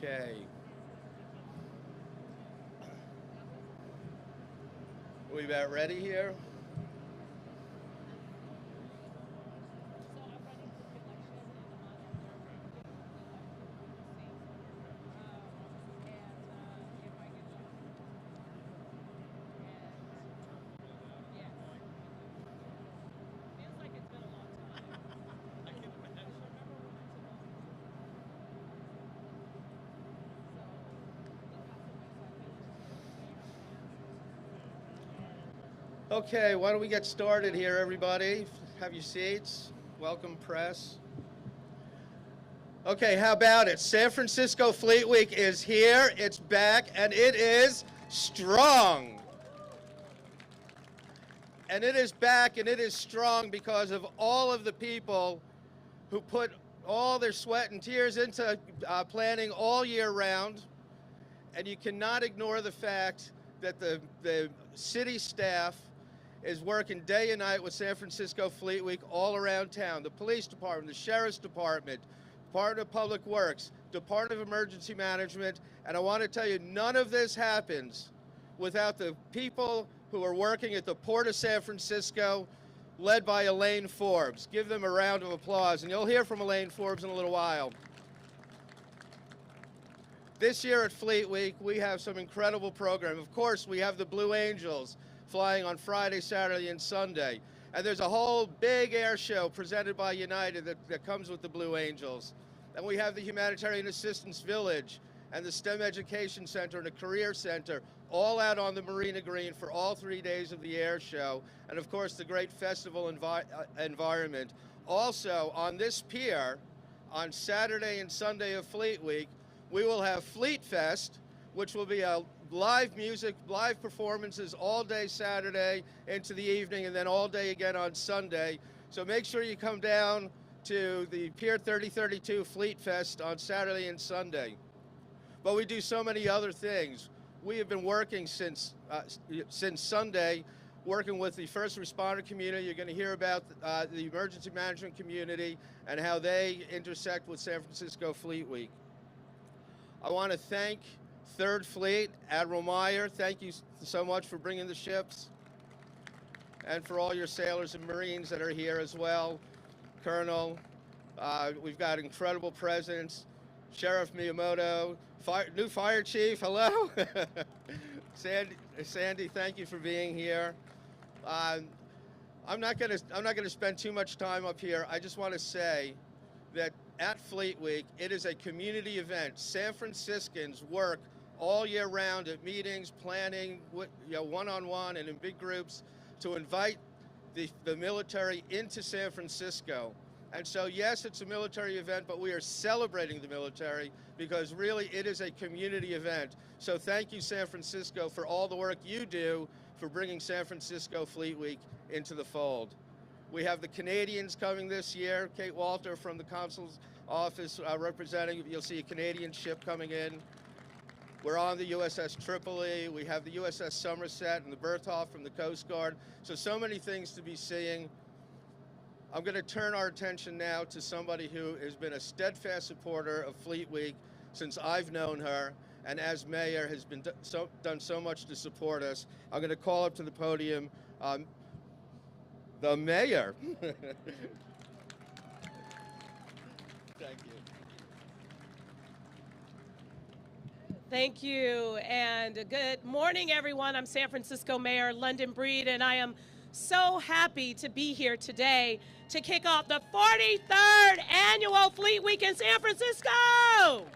Okay. We about ready here? Okay, why don't we get started here, everybody? Have your seats. Welcome, press. Okay, how about it? San Francisco Fleet Week is here, it's back, and it is strong. And it is back and it is strong because of all of the people who put all their sweat and tears into planning all year round. And you cannot ignore the fact that the city staff is working day and night with San Francisco Fleet Week all around town. The police department, the sheriff's department, Department of Public Works, Department of Emergency Management, and I want to tell you, none of this happens without the people who are working at the Port of San Francisco, led by Elaine Forbes. Give them a round of applause, and you'll hear from Elaine Forbes in a little while. This year at Fleet Week, we have some incredible program. Of course, we have the Blue Angels flying on Friday, Saturday, and Sunday. And there's a whole big air show presented by United that comes with the Blue Angels. And we have the Humanitarian Assistance Village and the STEM Education Center and the Career Center all out on the Marina Green for all 3 days of the air show. And of course, the great festival environment. Also, on this pier, on Saturday and Sunday of Fleet Week, we will have Fleet Fest, which will be a live music, live performances all day Saturday into the evening and then all day again on Sunday. So make sure you come down to the Pier 3032 Fleet Fest on Saturday and Sunday. But we do so many other things. We have been working since Sunday, working with the first responder community. You're going to hear about the emergency management community and how they intersect with San Francisco Fleet Week. I want to thank 3rd Fleet, Admiral Meyer. Thank you so much for bringing the ships, and for all your sailors and Marines that are here as well. Colonel, we've got incredible presence. Sheriff Miyamoto, new fire chief, hello. Sandy, thank you for being here. I'm not gonna spend too much time up here. I just want to say that at Fleet Week, it is a community event. San Franciscans work all year round at meetings, planning, one-on-one and in big groups to invite the military into San Francisco. And so, yes, it's a military event, but we are celebrating the military because really it is a community event. So thank you, San Francisco, for all the work you do for bringing San Francisco Fleet Week into the fold. We have the Canadians coming this year. Kate Walter from the consul's office representing. You'll see a Canadian ship coming in. We're on the USS Tripoli. We have the USS Somerset and the Berthold from the Coast Guard. So many things to be seeing. I'm going to turn our attention now to somebody who has been a steadfast supporter of Fleet Week since I've known her, and as mayor has been done so much to support us. I'm going to call up to the podium the mayor. Thank you. Thank you, and good morning, everyone. I'm San Francisco Mayor London Breed, and I am so happy to be here today to kick off the 43rd Annual Fleet Week in San Francisco.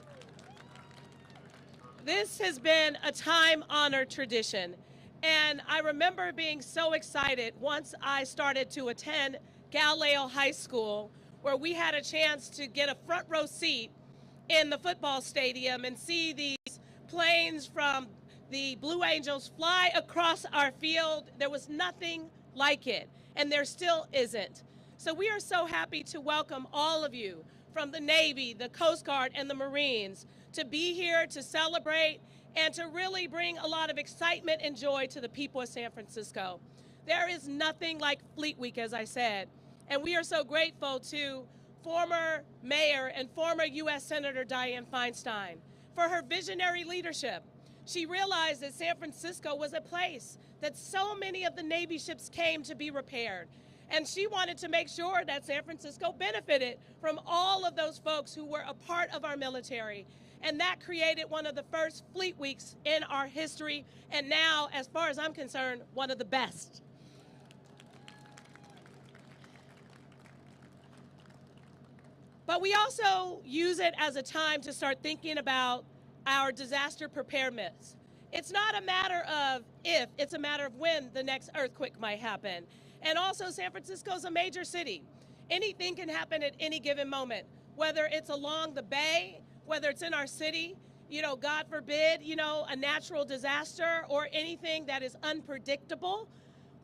This has been a time-honored tradition, and I remember being so excited once I started to attend Galileo High School, where we had a chance to get a front row seat in the football stadium and see these planes from the Blue Angels fly across our field. There was nothing like it, and there still isn't. So we are so happy to welcome all of you from the Navy, the Coast Guard, and the Marines to be here to celebrate and to really bring a lot of excitement and joy to the people of San Francisco. There is nothing like Fleet Week, as I said, and we are so grateful to former Mayor and former U.S. Senator Dianne Feinstein for her visionary leadership. She realized that San Francisco was a place that so many of the Navy ships came to be repaired. And she wanted to make sure that San Francisco benefited from all of those folks who were a part of our military. And that created one of the first Fleet Weeks in our history, and now, as far as I'm concerned, one of the best. But we also use it as a time to start thinking about our disaster preparedness. It's not a matter of if, it's a matter of when the next earthquake might happen. And also, San Francisco is a major city. Anything can happen at any given moment, whether it's along the bay, whether it's in our city, God forbid, a natural disaster or anything that is unpredictable.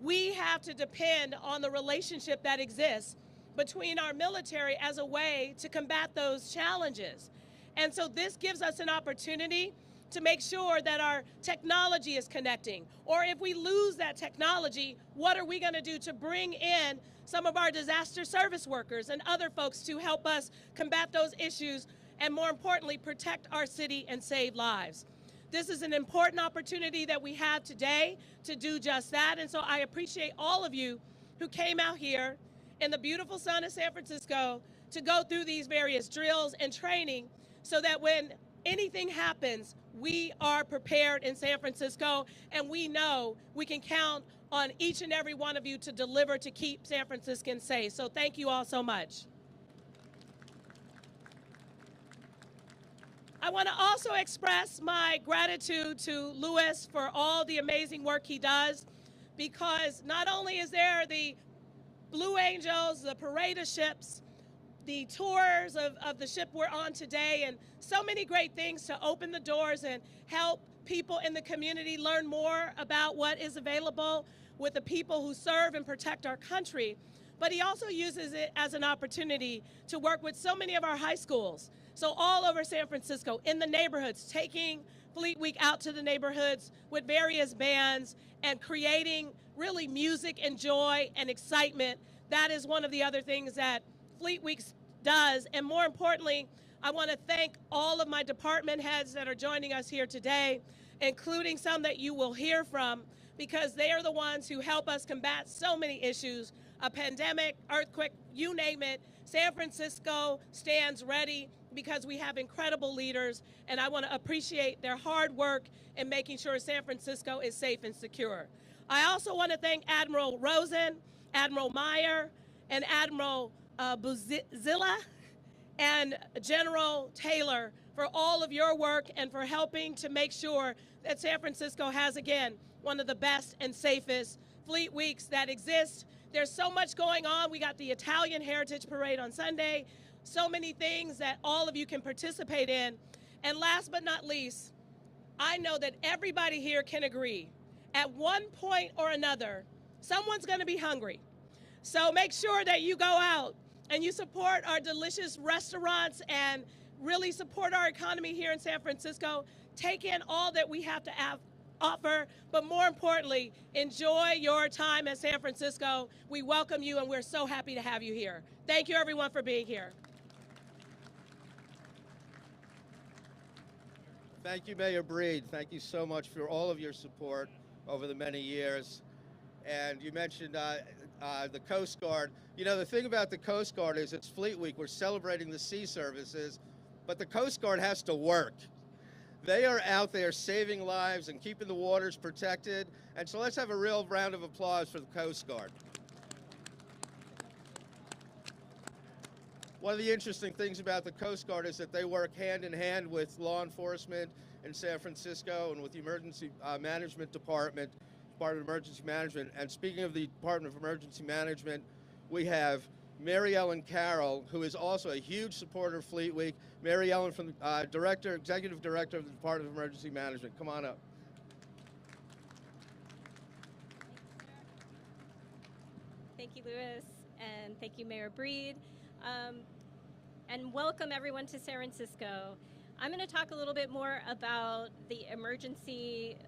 We have to depend on the relationship that exists between our military as a way to combat those challenges. And so this gives us an opportunity to make sure that our technology is connecting. Or if we lose that technology, what are we going to do to bring in some of our disaster service workers and other folks to help us combat those issues and, more importantly, protect our city and save lives? This is an important opportunity that we have today to do just that. And so I appreciate all of you who came out here in the beautiful sun of San Francisco to go through these various drills and training so that when anything happens, we are prepared in San Francisco, and we know we can count on each and every one of you to deliver to keep San Franciscans safe. So thank you all so much. I want to also express my gratitude to Louis for all the amazing work he does, because not only is there the Blue Angels, the parade of ships, the tours of the ship we're on today, and so many great things to open the doors and help people in the community learn more about what is available with the people who serve and protect our country. But he also uses it as an opportunity to work with so many of our high schools. So all over San Francisco, in the neighborhoods, taking Fleet Week out to the neighborhoods with various bands and creating really music and joy and excitement. That is one of the other things that Fleet Week does. And more importantly, I want to thank all of my department heads that are joining us here today, including some that you will hear from, because they are the ones who help us combat so many issues. A pandemic, earthquake, you name it, San Francisco stands ready because we have incredible leaders, and I want to appreciate their hard work in making sure San Francisco is safe and secure. I also want to thank Admiral Rosen, Admiral Meyer, and Admiral Buzilla, and General Taylor for all of your work and for helping to make sure that San Francisco has, again, one of the best and safest Fleet Weeks that exist. There's so much going on. We got the Italian Heritage Parade on Sunday, so many things that all of you can participate in. And last but not least, I know that everybody here can agree, at one point or another, someone's going to be hungry. So make sure that you go out and you support our delicious restaurants and really support our economy here in San Francisco. Take in all that we have to offer, but more importantly, enjoy your time in San Francisco. We welcome you, and we're so happy to have you here. Thank you, everyone, for being here. Thank you, Mayor Breed. Thank you so much for all of your support over the many years. And you mentioned the Coast Guard. You know, the thing about the Coast Guard is it's Fleet Week. We're celebrating the sea services, but the Coast Guard has to work. They are out there saving lives and keeping the waters protected. And so let's have a real round of applause for the Coast Guard. One of the interesting things about the Coast Guard is that they work hand in hand with law enforcement in San Francisco and with the Emergency Management Department, Department of Emergency Management. And speaking of the Department of Emergency Management, we have Mary Ellen Carroll, who is also a huge supporter of Fleet Week. Mary Ellen, from the Executive Director of the Department of Emergency Management. Come on up. Thank you, Louis, and thank you, Mayor Breed. And welcome everyone to San Francisco. I'm going to talk a little bit more about the emergency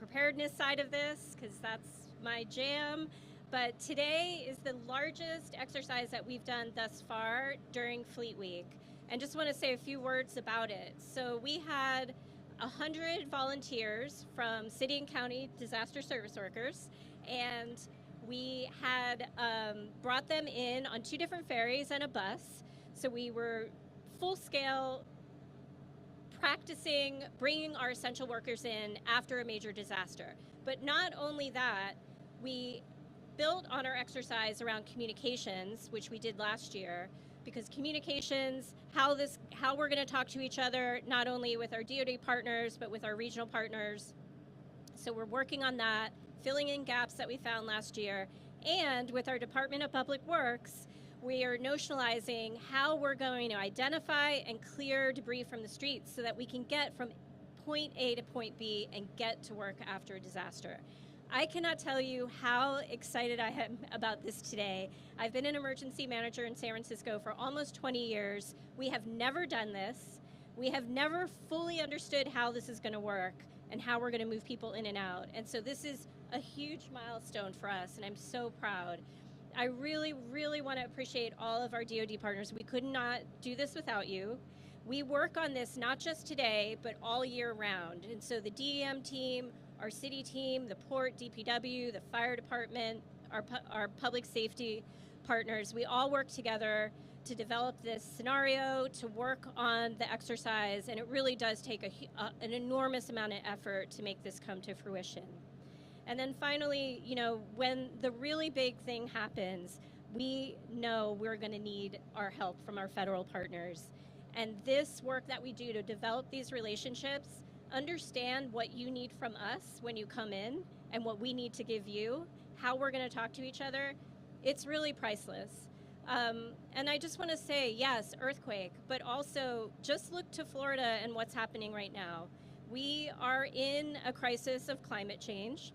preparedness side of this, because that's my jam. But today is the largest exercise that we've done thus far during Fleet Week. And just want to say a few words about it. So we had 100 volunteers from city and county disaster service workers, and we had brought them in on 2 different ferries and a bus. So we were full scale practicing bringing our essential workers in after a major disaster. But not only that, we built on our exercise around communications, which we did last year, because communications, how we're going to talk to each other, not only with our DoD partners, but with our regional partners. So we're working on that, filling in gaps that we found last year. And with our Department of Public Works, we are notionalizing how we're going to identify and clear debris from the streets so that we can get from point A to point B and get to work after a disaster. I cannot tell you how excited I am about this today. I've been an emergency manager in San Francisco for almost 20 years. We have never done this. We have never fully understood how this is going to work and how we're going to move people in and out. And so this is a huge milestone for us, and I'm so proud. I really, really want to appreciate all of our DoD partners. We could not do this without you. We work on this not just today, but all year round. And so the DEM team, our city team, the port, DPW, the fire department, our public safety partners, we all work together to develop this scenario, to work on the exercise, and it really does take an enormous amount of effort to make this come to fruition. And then finally, when the really big thing happens, we know we're going to need our help from our federal partners. And this work that we do to develop these relationships, understand what you need from us when you come in and what we need to give you, how we're going to talk to each other, it's really priceless. And I just want to say, yes, earthquake, but also just look to Florida and what's happening right now. We are in a crisis of climate change.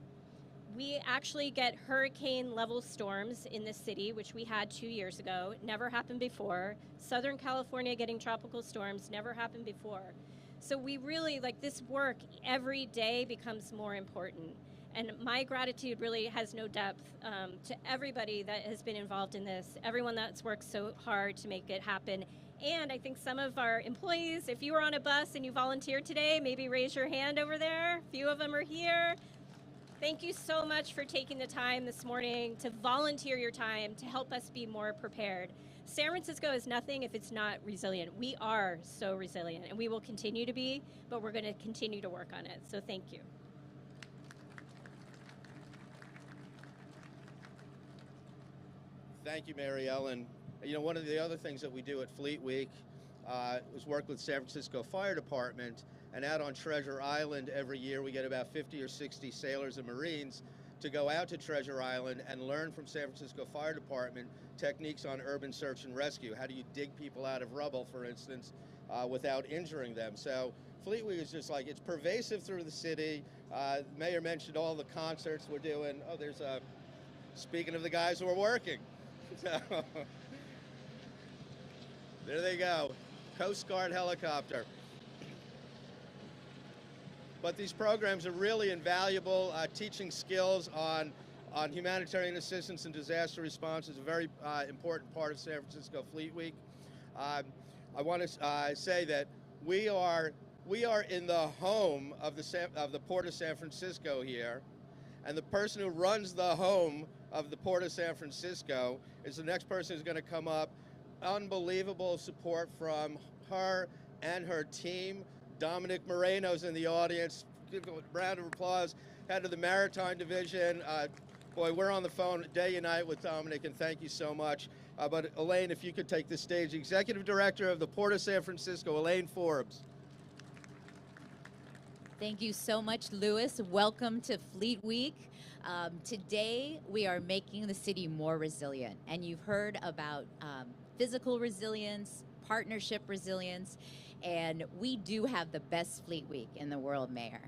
We actually get hurricane level storms in this city, which we had 2 years ago. It never happened before. Southern California getting tropical storms never happened before. So we really, this work every day becomes more important. And my gratitude really has no depth to everybody that has been involved in this, everyone that's worked so hard to make it happen. And I think some of our employees, if you were on a bus and you volunteered today, maybe raise your hand over there. A few of them are here. Thank you so much for taking the time this morning to volunteer your time to help us be more prepared. San Francisco is nothing if it's not resilient. We are so resilient, and we will continue to be, but we're going to continue to work on it. So thank you. Thank you, Mary Ellen. One of the other things that we do at Fleet Week is work with San Francisco Fire Department, and out on Treasure Island every year we get about 50 or 60 sailors and Marines to go out to Treasure Island and learn from San Francisco Fire Department techniques on urban search and rescue. How do you dig people out of rubble, for instance, without injuring them? So Fleet Week is just it's pervasive through the city. The mayor mentioned all the concerts we're doing. Oh, there's speaking of the guys who are working. So, there they go, Coast Guard helicopter. But these programs are really invaluable. Teaching skills on humanitarian assistance and disaster response is a very important part of San Francisco Fleet Week. I want to say that we are in the home of the Port of San Francisco here, and the person who runs the home of the Port of San Francisco is the next person who's going to come up. Unbelievable support from her and her team. Dominic Moreno's in the audience. Give a round of applause. Head of the Maritime Division. Boy, we're on the phone day and night with Dominic, and thank you so much. But Elaine, if you could take the stage. Executive Director of the Port of San Francisco, Elaine Forbes. Thank you so much, Louis. Welcome to Fleet Week. Today, we are making the city more resilient. And you've heard about physical resilience, partnership resilience, and we do have the best Fleet Week in the world, Mayor.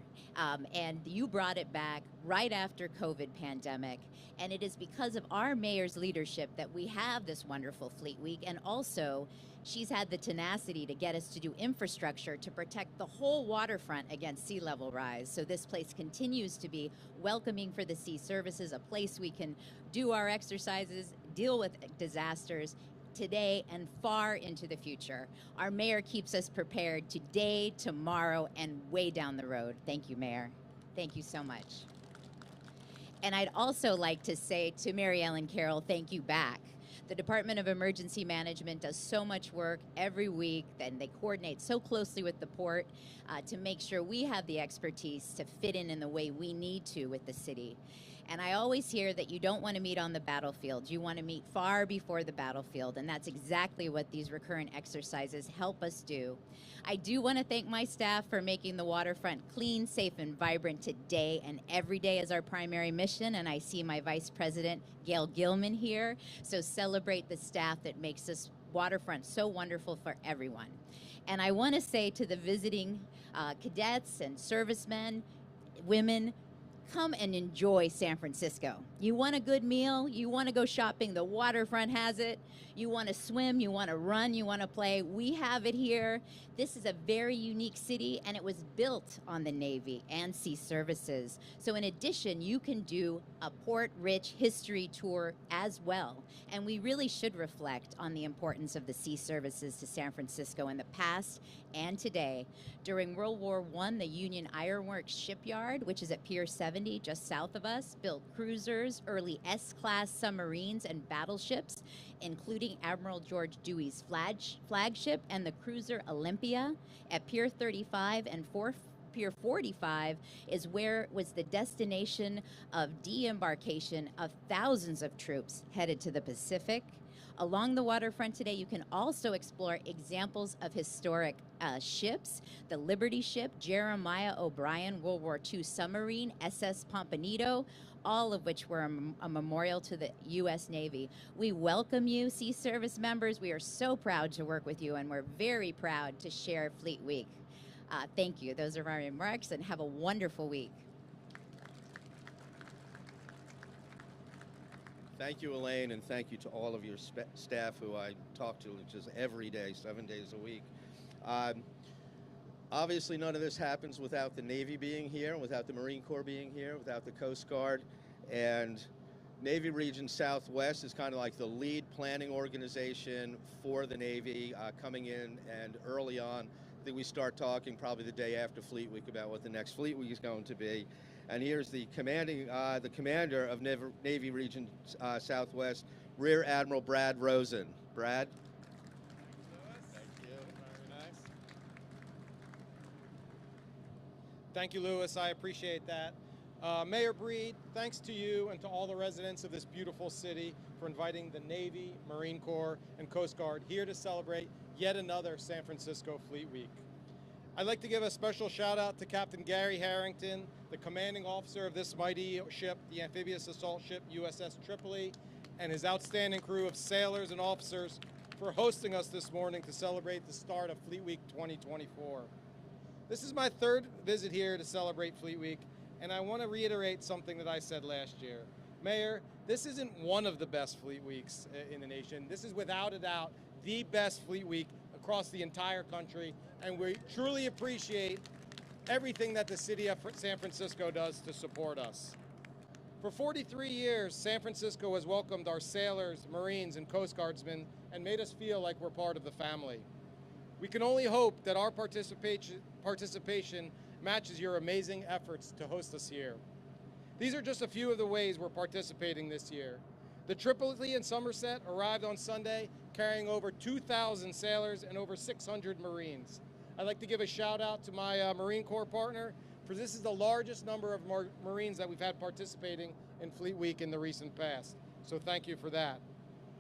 And you brought it back right after COVID pandemic. And it is because of our mayor's leadership that we have this wonderful Fleet Week, and also She's had the tenacity to get us to do infrastructure to protect the whole waterfront against sea level rise. So this place continues to be welcoming for the sea services, a place we can do our exercises, deal with disasters today and far into the future. Our mayor keeps us prepared today, tomorrow, and way down the road. Thank you, Mayor. Thank you so much. And I'd also like to say to Mary Ellen Carroll, thank you back. The Department of Emergency Management does so much work every week, and they coordinate so closely with the port to make sure we have the expertise to fit in the way we need to with the city. And I always hear that you don't want to meet on the battlefield. You want to meet far before the battlefield, and that's exactly what these recurrent exercises help us do. I do want to thank my staff for making the waterfront clean, safe, and vibrant today and every day as our primary mission, and I see my Vice President, Gail Gilman, here. So celebrate the staff that makes this waterfront so wonderful for everyone. And I want to say to the visiting cadets and servicemen, women, come and enjoy San Francisco. You want a good meal, you want to go shopping, the waterfront has it. You want to swim, you want to run, you want to play, we have it here. This is a very unique city, and it was built on the Navy and sea services. So in addition, you can do a port-rich history tour as well. And we really should reflect on the importance of the sea services to San Francisco in the past and today. During World War I, the Union Iron Works shipyard, which is at Pier 70, just south of us, built cruisers, early S-class submarines, and battleships, including Admiral George Dewey's flagship and the cruiser Olympia. At Pier 35 and Pier 45 is where was the destination of de-embarkation of thousands of troops headed to the Pacific. Along the waterfront today, you can also explore examples of historic ships, the Liberty ship, Jeremiah O'Brien World War II submarine, SS Pomponido, all of which were a memorial to the U.S. Navy. We welcome you, Sea Service members. We are so proud to work with you, and we're very proud to share Fleet Week. Thank you. Those are my remarks, and have a wonderful week. Thank you, Elaine, and thank you to all of your staff who I talk to just every day, 7 days a week. Obviously, none of this happens without the Navy being here, without the Marine Corps being here, without the Coast Guard. And Navy Region Southwest is kind of like the lead planning organization for the Navy coming in, and early on, I think we start talking probably the day after Fleet Week about what the next Fleet Week is going to be. And here's the commander of Navy Region Southwest, Rear Admiral Brad Rosen. Brad? Thank you, very nice. Thank you, Louis. I appreciate that. Mayor Breed, thanks to you and to all the residents of this beautiful city for inviting the Navy, Marine Corps, and Coast Guard here to celebrate yet another San Francisco Fleet Week. I'd like to give a special shout out to Captain Gary Harrington, the commanding officer of this mighty ship, the amphibious assault ship USS Tripoli, and his outstanding crew of sailors and officers for hosting us this morning to celebrate the start of Fleet Week 2024. This is my third visit here to celebrate Fleet Week, and I want to reiterate something that I said last year. Mayor, this isn't one of the best Fleet Weeks in the nation. This is without a doubt the best Fleet Week across the entire country, and we truly appreciate everything that the city of San Francisco does to support us. For 43 years, San Francisco has welcomed our sailors, Marines, and Coast Guardsmen and made us feel like we're part of the family. We can only hope that our participation matches your amazing efforts to host us here. These are just a few of the ways we're participating this year. The Tripoli and Somerset arrived on Sunday carrying over 2,000 sailors and over 600 Marines. I'd like to give a shout out to my Marine Corps partner, for this is the largest number of Marines that we've had participating in Fleet Week in the recent past. So thank you for that.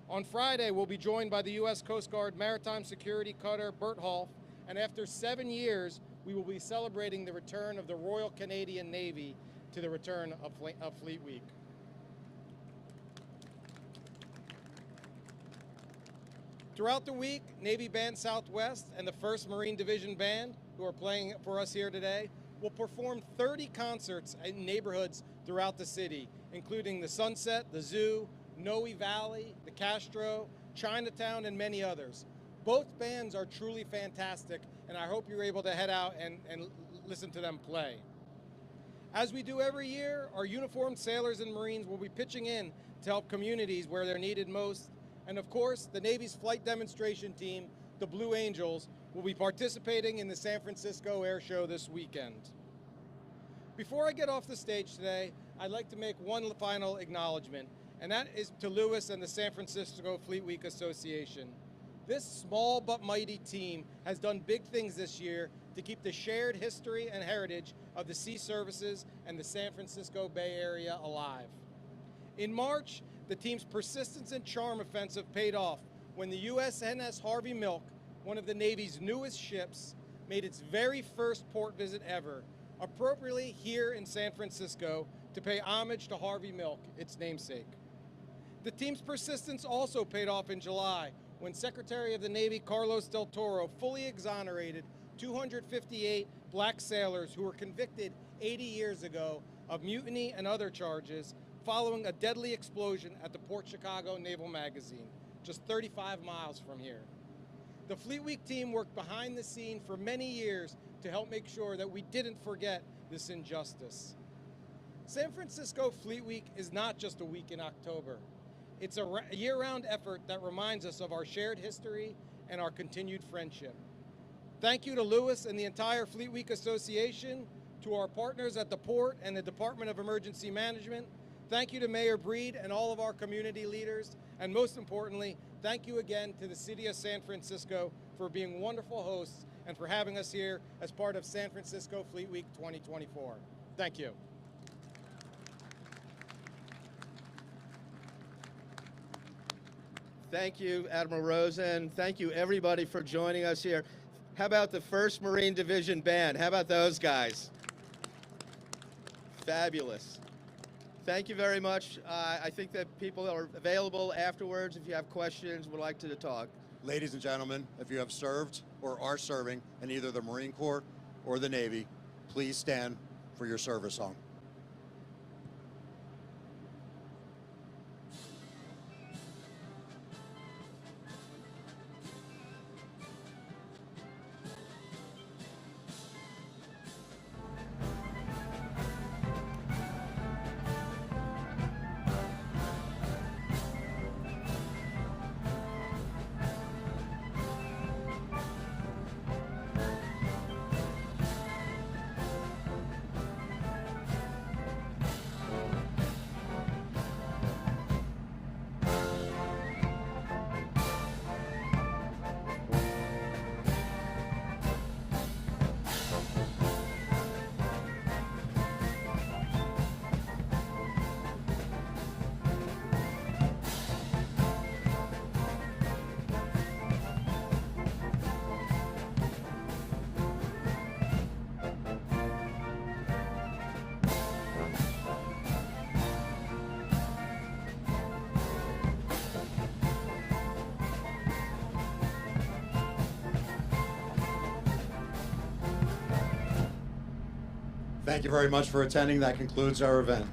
On Friday, we'll be joined by the U.S. Coast Guard Maritime Security Cutter Bertholf, and after 7 years, we will be celebrating the return of the Royal Canadian Navy to the return of Fleet Week. Throughout the week, Navy Band Southwest and the 1st Marine Division Band, who are playing for us here today, will perform 30 concerts in neighborhoods throughout the city, including the Sunset, the Zoo, Noe Valley, the Castro, Chinatown, and many others. Both bands are truly fantastic, and I hope you're able to head out and listen to them play. As we do every year, our uniformed sailors and Marines will be pitching in to help communities where they're needed most. And of course, the Navy's flight demonstration team, the Blue Angels, will be participating in the San Francisco Air Show this weekend. Before I get off the stage today, I'd like to make one final acknowledgement, and that is to Lewis and the San Francisco Fleet Week Association. This small but mighty team has done big things this year to keep the shared history and heritage of the sea services and the San Francisco Bay Area alive. In March, the team's persistence and charm offensive paid off when the USNS Harvey Milk, one of the Navy's newest ships, made its very first port visit ever, appropriately here in San Francisco, to pay homage to Harvey Milk, its namesake. The team's persistence also paid off in July when Secretary of the Navy Carlos Del Toro fully exonerated 258 black sailors who were convicted 80 years ago of mutiny and other charges following a deadly explosion at the Port Chicago Naval Magazine, just 35 miles from here. The Fleet Week team worked behind the scene for many years to help make sure that we didn't forget this injustice. San Francisco Fleet Week is not just a week in October. It's a year-round effort that reminds us of our shared history and our continued friendship. Thank you to Lewis and the entire Fleet Week Association, to our partners at the Port and the Department of Emergency Management. Thank you to Mayor Breed and all of our community leaders. And most importantly, thank you again to the City of San Francisco for being wonderful hosts and for having us here as part of San Francisco Fleet Week 2024. Thank you. Thank you, Admiral Rosen. Thank you, everybody, for joining us here. How about the 1st Marine Division Band? How about those guys? Fabulous. Thank you very much. I think that people are available afterwards if you have questions, would like to talk. Ladies and gentlemen, if you have served or are serving in either the Marine Corps or the Navy, please stand for your service song. Thank you very much for attending. That concludes our event.